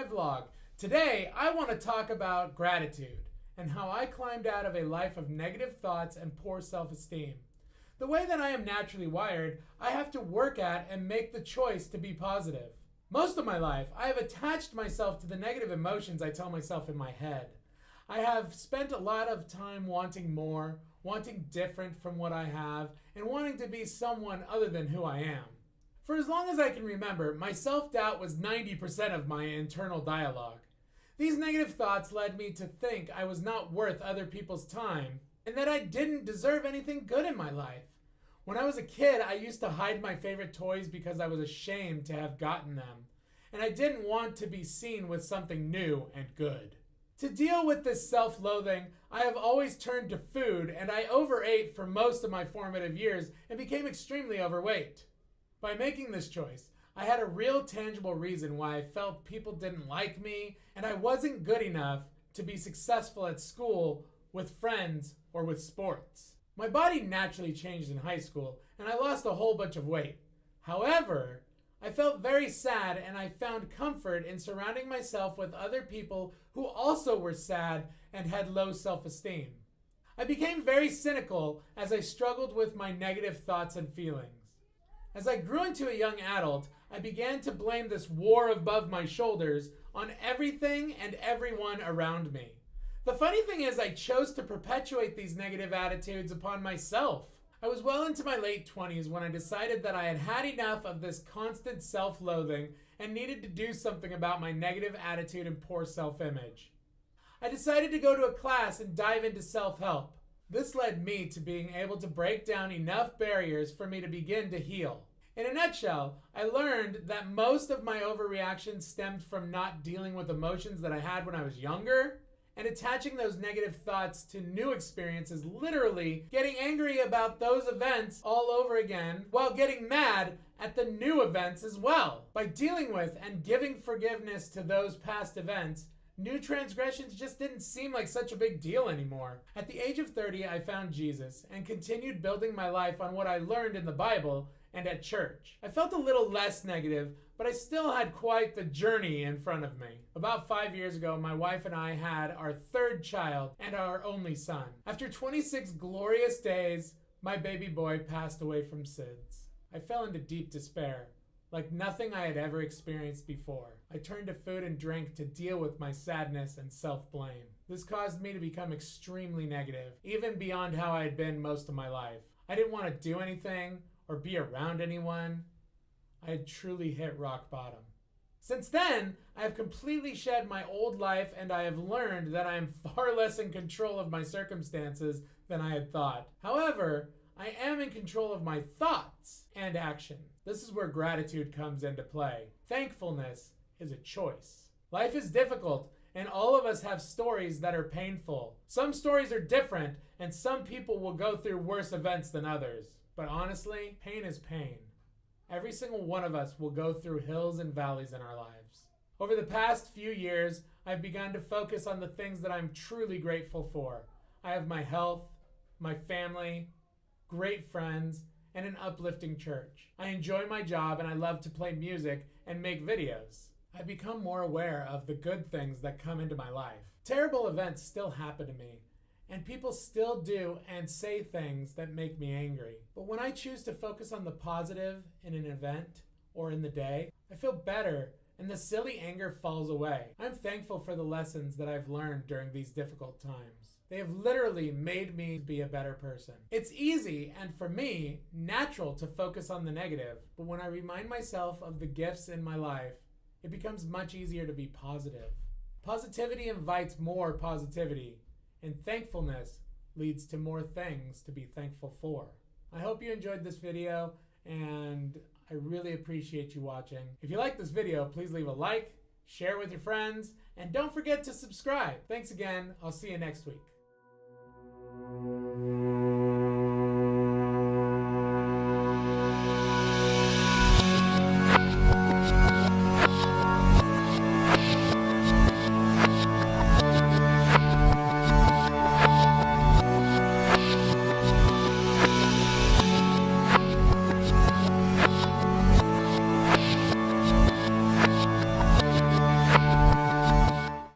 my vlog. Today, I want to talk about gratitude and how I climbed out of a life of negative thoughts and poor self-esteem. The way that I am naturally wired, I have to work at and make the choice to be positive. Most of my life, I have attached myself to the negative emotions I tell myself in my head. I have spent a lot of time wanting more, wanting different from what I have, and wanting to be someone other than who I am. For as long as I can remember, my self-doubt was 90% of my internal dialogue. These negative thoughts led me to think I was not worth other people's time and that I didn't deserve anything good in my life. When I was a kid, I used to hide my favorite toys because I was ashamed to have gotten them, and I didn't want to be seen with something new and good. To deal with this self-loathing, I have always turned to food, and I overate for most of my formative years and became extremely overweight. By making this choice, I had a real tangible reason why I felt people didn't like me and I wasn't good enough to be successful at school, with friends, or with sports. My body naturally changed in high school and I lost a whole bunch of weight. However, I felt very sad and I found comfort in surrounding myself with other people who also were sad and had low self-esteem. I became very cynical as I struggled with my negative thoughts and feelings. As I grew into a young adult, I began to blame this war above my shoulders on everything and everyone around me. The funny thing is, I chose to perpetuate these negative attitudes upon myself. I was well into my late 20s when I decided that I had had enough of this constant self-loathing and needed to do something about my negative attitude and poor self-image. I decided to go to a class and dive into self-help. This led me to being able to break down enough barriers for me to begin to heal. In a nutshell, I learned that most of my overreactions stemmed from not dealing with emotions that I had when I was younger, and attaching those negative thoughts to new experiences, literally getting angry about those events all over again while getting mad at the new events as well. By dealing with and giving forgiveness to those past events, new transgressions just didn't seem like such a big deal anymore. At the age of 30, I found Jesus and continued building my life on what I learned in the Bible and at church. I felt a little less negative, but I still had quite the journey in front of me. About 5 years ago, my wife and I had our third child and our only son. After 26 glorious days, my baby boy passed away from SIDS. I fell into deep despair, like nothing I had ever experienced before. I turned to food and drink to deal with my sadness and self-blame. This caused me to become extremely negative, even beyond how I had been most of my life. I didn't want to do anything or be around anyone. I had truly hit rock bottom. Since then, I have completely shed my old life and I have learned that I am far less in control of my circumstances than I had thought. However, I am in control of my thoughts and action. This is where gratitude comes into play. Thankfulness is a choice. Life is difficult, and all of us have stories that are painful. Some stories are different, and some people will go through worse events than others. But honestly, pain is pain. Every single one of us will go through hills and valleys in our lives. Over the past few years, I've begun to focus on the things that I'm truly grateful for. I have my health, my family, great friends, and an uplifting church. I enjoy my job and I love to play music and make videos. I've become more aware of the good things that come into my life. Terrible events still happen to me, and people still do and say things that make me angry. But when I choose to focus on the positive in an event or in the day, I feel better and the silly anger falls away. I'm thankful for the lessons that I've learned during these difficult times. They have literally made me be a better person. It's easy, and for me, natural to focus on the negative, but when I remind myself of the gifts in my life, it becomes much easier to be positive. Positivity invites more positivity, and thankfulness leads to more things to be thankful for. I hope you enjoyed this video, and I really appreciate you watching. If you like this video, please leave a like, share with your friends, and don't forget to subscribe. Thanks again. I'll see you next week.